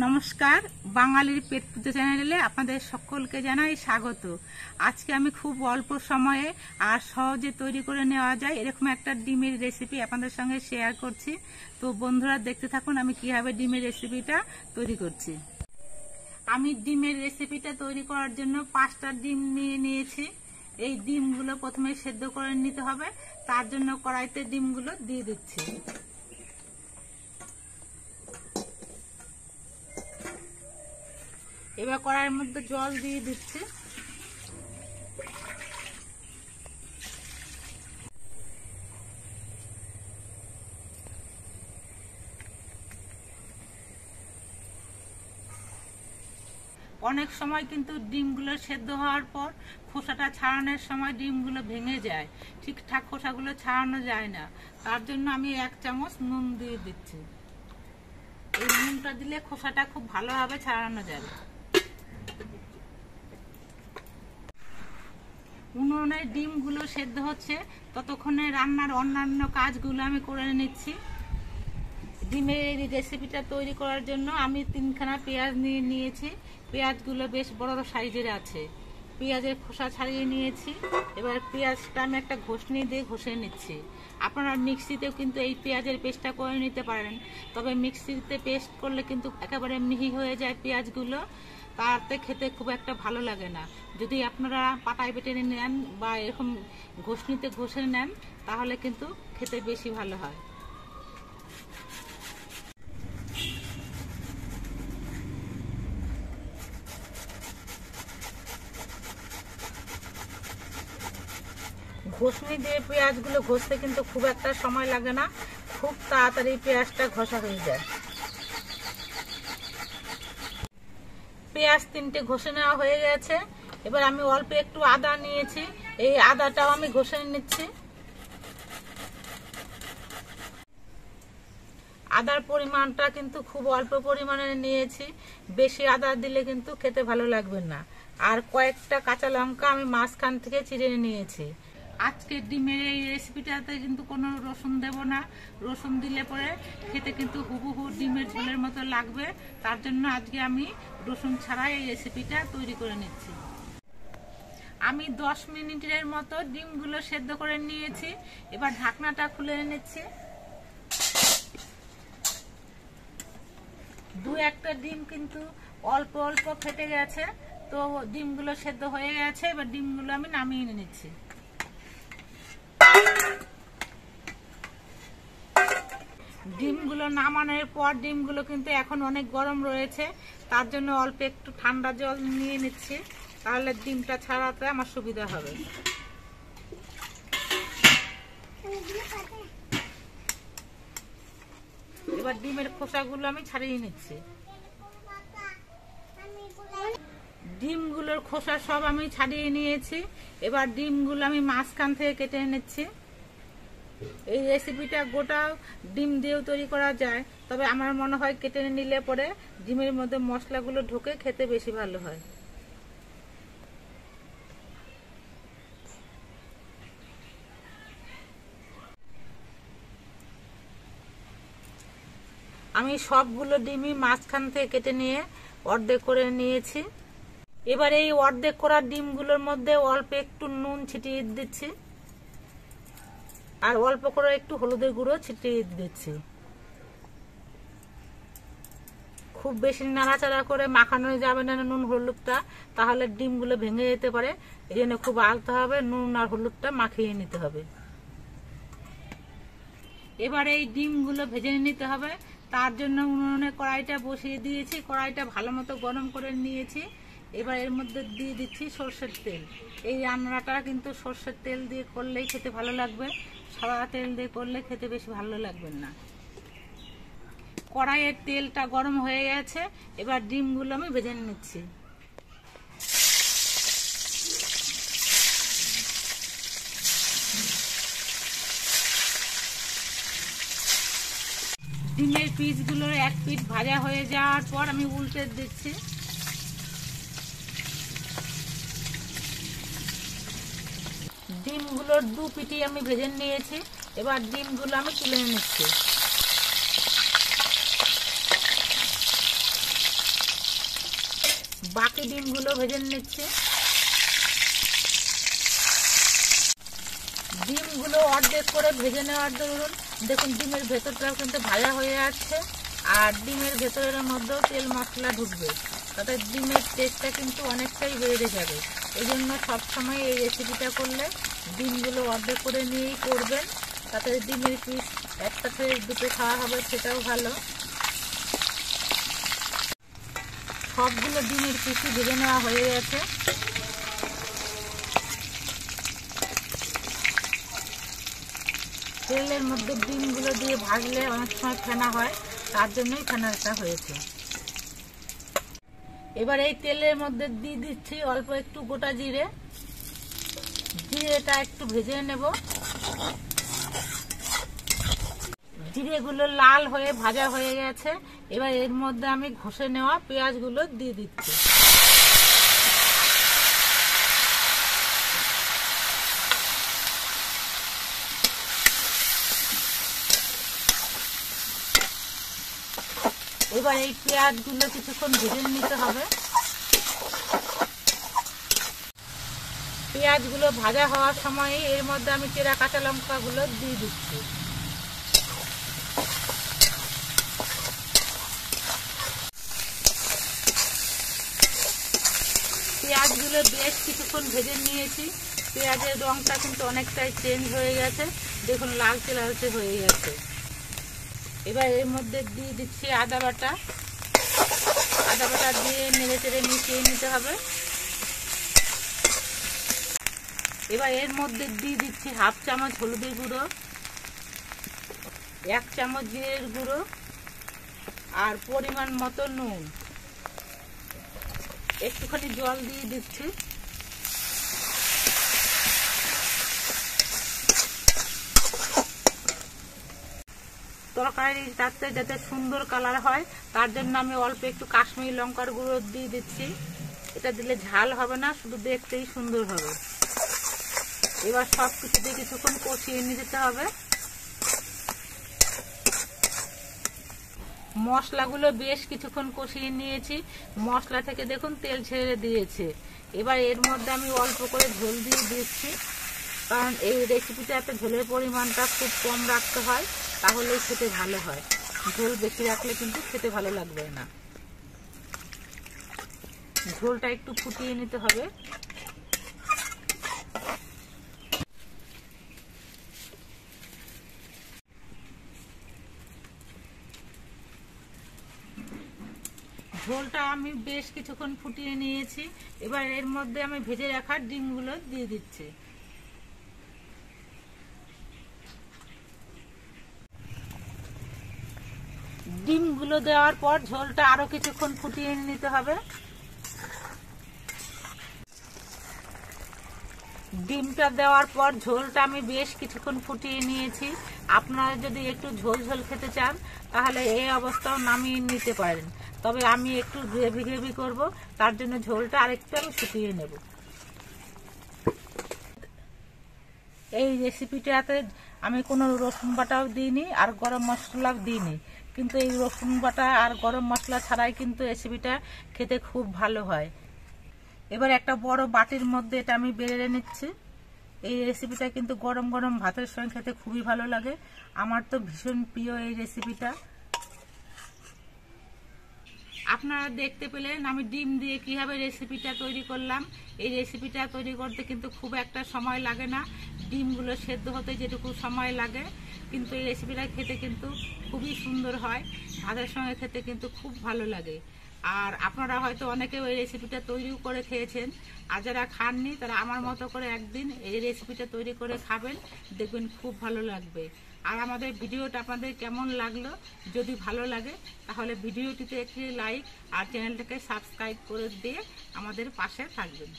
নমস্কার, বাঙালির পেট পুজো চ্যানেলে আপনাদের সকলকে জানাই স্বাগত। আজকে আমি খুব অল্প সময়ে আর সহজে তৈরি করে নেওয়া যায় এরকম একটা ডিমের রেসিপি আপনাদের সঙ্গে শেয়ার করছি। তো বন্ধুরা দেখতে থাকুন আমি কিভাবে ডিমের রেসিপিটা তৈরি করছি। আমি ডিমের রেসিপিটা তৈরি করার জন্য 5টা ডিম নিয়েছি। এই ডিমগুলো প্রথমে সেদ্ধ করে নিতে হবে, তার জন্য কড়াইতে ডিমগুলো দিয়ে দিচ্ছি। এবার কড়াইয়ের মধ্যে জল দিয়ে দিচ্ছি। অনেক সময় কিন্তু ডিমগুলো সেদ্ধ হওয়ার পর খোসাটা ছাড়ানোর সময় ডিমগুলো ভেঙে যায়, ঠিকঠাক খোসাগুলো ছাড়ানো যায় না। তার জন্য আমি 1 চামচ নুন দিয়ে দিচ্ছি। এই নুনটা দিলে খোসাটা খুব ভালোভাবে ছাড়ানো যাবে। উনুনে ডিমগুলো সেদ্ধ হচ্ছে, ততক্ষণে রান্নার অন্যান্য কাজগুলো আমি করে নিচ্ছি। ডিমের এই রেসিপিটা তৈরি করার জন্য আমি 3খানা পেঁয়াজ নিয়েছি। পেঁয়াজগুলো বেশ বড় সাইজের আছে। পেঁয়াজের খোসা ছাড়িয়ে নিয়েছি। এবার পেঁয়াজটা আমি একটা ঘষনি দিয়ে ঘষে নিচ্ছি। আপনারা মিক্সিতেও কিন্তু এই পেঁয়াজের পেস্টটা করে নিতে পারেন, তবে মিক্সিতে পেস্ট করলে কিন্তু একেবারে মিহি হয়ে যায় পেঁয়াজগুলো, তাতে খেতে খুব একটা ভালো লাগে না। যদি আপনারা পাটায় বেটে নেন বা এরকম ঘষনিতে ঘষে নেন তাহলে কিন্তু খেতে বেশি ভালো হয়। ঘষনি দিয়ে পেঁয়াজগুলো ঘষতে কিন্তু খুব একটা সময় লাগে না, খুব তাড়াতাড়ি পেঁয়াজটা ঘষা হয়ে যায়। পেঁয়াজ 3টে ঘষে নেওয়া হয়ে গেছে। এবার আমি অল্প একটু আদা নিয়েছি, এই আদাটাও আমি ঘষে নিচ্ছি। আদার পরিমাণটা কিন্তু খুব অল্প পরিমাণে নিয়েছি, বেশি আদা দিলে কিন্তু খেতে ভালো লাগবে না। আর কয়েকটা কাঁচা লঙ্কা আমি মাঝখান থেকে চিড়ে নিয়েছি। আজকে ডিমের এই রেসিপিটাতে কিন্তু কোনো রসুন দেব না। রসুন দিলে পরে খেতে কিন্তু হুবহু ডিমের ঝোলের মতো লাগবে। তার জন্য আজকে আমি রসুন ছাড়া এই রেসিপিটা তৈরি করে নিচ্ছি। আমি 10 মিনিটের মতো ডিমগুলো সেদ্ধ করে নিয়েছি। এবার ঢাকনাটা খুলে নিচ্ছি। 2-1টা ডিম কিন্তু অল্প অল্প ফেটে গেছে, তো ডিমগুলো সেদ্ধ হয়ে গেছে। এবার ডিমগুলো আমি নামিয়ে নিচ্ছি। ডিমগুলো নামানোর পর ডিমগুলো কিন্তু এখন অনেক গরম রয়েছে, তার জন্য অল্প একটু ঠান্ডা জল নিয়ে নিচ্ছি, তাহলে ডিমটা ছাড়াতে আমার সুবিধা হবে। এবার ডিমের খোসাগুলো আমি ছাড়িয়ে নিচ্ছি। ডিমগুলোর খোসা সব আমি ছাড়িয়ে নিয়েছি। এবার ডিমগুলো আমি মাঝখান থেকে কেটে নিচ্ছি। এই রেসিপিটা গোটা ডিম দিয়েও তৈরি করা যায়, তবে আমার মনে হয় কেটে নিলে পরে ডিমের মধ্যে মশলাগুলো ঢোকে খেতে বেশি ভালো হয়। আমি সবগুলো ডিমই মাঝখান থেকে কেটে নিয়ে অর্ধেক করে নিয়েছি। এবার এই অর্ধেক করা ডিমগুলোর মধ্যে অল্প একটু নুন ছিটিয়ে দিচ্ছি, আর অল্প করে একটু হলুদের গুঁড়ো ছিটিয়ে দিচ্ছি। খুব বেশি নাড়াচাড়া করে মাখানো যাবে না নুন হলুদটা, তাহলে ডিমগুলো ভেঙে যেতে পারে। এই জন্য খুব আলতো হবে, নুন আর হলুদটা মাখিয়ে নিতে হবে। এবার এই ডিমগুলো ভেজে নিতে হবে, তার জন্য উনুনে কড়াইটা বসিয়ে দিয়েছি। কড়াইটা ভালো মতো গরম করে নিয়েছি। এবার এর মধ্যে দিয়ে দিচ্ছি সর্ষের তেল। এই রান্নাটা কিন্তু সর্ষের তেল দিয়ে করলেই খেতে ভালো লাগবে, সাদা তেল দিয়ে করলে খেতে বেশি ভালো লাগবে না। কড়াইয়ের তেলটা গরম হয়ে গেছে, এবার ডিমগুলো আমি ভেজে নিচ্ছি। ডিমের পিসগুলোর 1 পিঠ ভাজা হয়ে যাওয়ার পর আমি উল্টে দিচ্ছি। ডিমগুলোর 2 পিঠই আমি ভেজে নিয়েছি। এবার ডিমগুলো আমি তুলে নিচ্ছি। বাকি ডিমগুলো ভেজে নিচ্ছি। ডিমগুলো অর্ধেক করে ভেজে নেওয়ার দরুন দেখুন ডিমের ভেতরটাও কিন্তু ভাজা হয়ে যাচ্ছে, আর ডিমের ভেতরের মধ্যেও তেল মশলা ঢুকবে, তাতে ডিমের টেস্টটা কিন্তু অনেকটাই বেড়ে যাবে। এই জন্য সবসময় এই রেসিপিটা করলে ডিমগুলো অর্ধেক করে নিয়েই করবেন, তাতে ডিমের পিস একটা থেকে দুটো খাওয়া হবে, সেটাও ভালো। সবগুলো ডিমের পিসই ভেজে নেওয়া হয়ে গেছে। তেলের মধ্যে ডিমগুলো দিয়ে ভাজলে অনেক সময় ফেনা হয়, তার জন্যই ফেনাটা হয়েছে। এবার এই তেলের মধ্যে দিয়ে দিচ্ছি অল্প একটু গোটা জিরে। জিরেটা একটু ভেজে নেব। জিরেগুলো লাল হয়ে ভাজা হয়ে গেছে। এবার এর মধ্যে আমি ঘষে নেওয়া পেঁয়াজগুলো দিয়ে দিচ্ছি। এবার এই পেঁয়াজগুলো কিছুক্ষণ ভেজে নিতে হবে। পেঁয়াজগুলো ভাজা হওয়ার সময় এর মধ্যে আমি চেরা কাঁচা লঙ্কাগুলো দিয়ে দিচ্ছি। পেঁয়াজগুলো বেশ কিছুক্ষণ ভেজে নিয়েছি। পেঁয়াজের রংটা কিন্তু অনেকটাই চেঞ্জ হয়ে গেছে, দেখুন লালচে লালচে হয়ে গেছে। এবার এর মধ্যে দিয়ে দিচ্ছি আদা বাটা। আদা বাটা দিয়ে নেড়ে চেড়ে মিশিয়ে নিতে হবে। এবার এর মধ্যে দিয়ে দিচ্ছি হাফ চামচ হলুদের গুঁড়ো, 1 চামচ জিরের গুঁড়ো, আর পরিমাণ মতো নুন। একটুখানি জল দিয়ে দিচ্ছি। তরকারিটাতে যাতে সুন্দর কালার হয় তার জন্য আমি অল্প একটু কাশ্মীরি লঙ্কার গুঁড়ো দিয়ে দিচ্ছি। এটা দিলে ঝাল হবে না, শুধু দেখতেই সুন্দর হবে। এবার সব কিছু দিয়ে কিছুক্ষণ কষিয়ে নিতে হবে। মশলাগুলো বেশ কিছুক্ষণ কষিয়ে নিয়েছি। মশলা থেকে দেখুন তেল ছেড়ে দিয়েছে। এবার এর মধ্যে আমি অল্প করে ঝোল দিয়ে দিচ্ছি, কারণ এই রেসিপিটাতে ঝোলের পরিমাণটা খুব কম রাখতে হয়, তাহলেই খেতে ভালো হয়। ঝোল বেশি রাখলে কিন্তু খেতে ভালো লাগবে না। ঝোলটা একটু ফুটিয়ে নিতে হবে। ঝোলটা আমি বেশ কিছুক্ষণ ফুটিয়ে নিয়েছি। এবার এর মধ্যে আমি ভেজে রাখা ডিমগুলো দিয়ে দিচ্ছি। ডিমগুলো দেওয়ার পর ঝোলটা আরো কিছুক্ষণ ফুটিয়ে নিতে হবে। ডিমটা দেওয়ার পর ঝোলটা আমি বেশ কিছুক্ষণ ফুটিয়ে নিয়েছি। আপনারা যদি একটু ঝোল ঝোল খেতে চান তাহলে এই অবস্থাও নামিয়ে নিতে পারেন, তবে আমি একটু গ্রেভি গ্রেভি করব, তার জন্য ঝোলটা আরেকটু আমি ফুটিয়ে নেব। এই রেসিপিটাতে আমি কোনো রসুন বাটাও দিইনি আর গরম মশলাও দিইনি, কিন্তু এই রসুন বাটা আর গরম মশলা ছাড়াই কিন্তু রেসিপিটা খেতে খুব ভালো হয়। এবার একটা বড় বাটির মধ্যে এটা আমি বেড়ে নিচ্ছি। এই রেসিপিটা কিন্তু গরম গরম ভাতের সঙ্গে খেতে খুবই ভালো লাগে। আমার তো ভীষণ প্রিয় এই রেসিপিটা। আপনারা দেখতে পেলেন আমি ডিম দিয়ে কিভাবে রেসিপিটা তৈরি করলাম। এই রেসিপিটা তৈরি করতে কিন্তু খুব একটা সময় লাগে না, ডিমগুলো সেদ্ধ হতে যেটুকু সময় লাগে, কিন্তু এই রেসিপিটা খেতে কিন্তু খুবই সুন্দর হয়। ভাতের সঙ্গে খেতে কিন্তু খুব ভালো লাগে। আর আপনারা হয়তো অনেকে ওই রেসিপিটা তৈরিও করে খেয়েছেন, আর যারা খাননি তারা আমার মতো করে একদিন এই রেসিপিটা তৈরি করে খাবেন, দেখবেন খুব ভালো লাগবে। আর আমাদের ভিডিওটা আপনাদের কেমন লাগলো, যদি ভালো লাগে তাহলে ভিডিওটিতে একটি লাইক আর চ্যানেলটাকে সাবস্ক্রাইব করে দিয়ে আমাদের পাশে থাকবেন।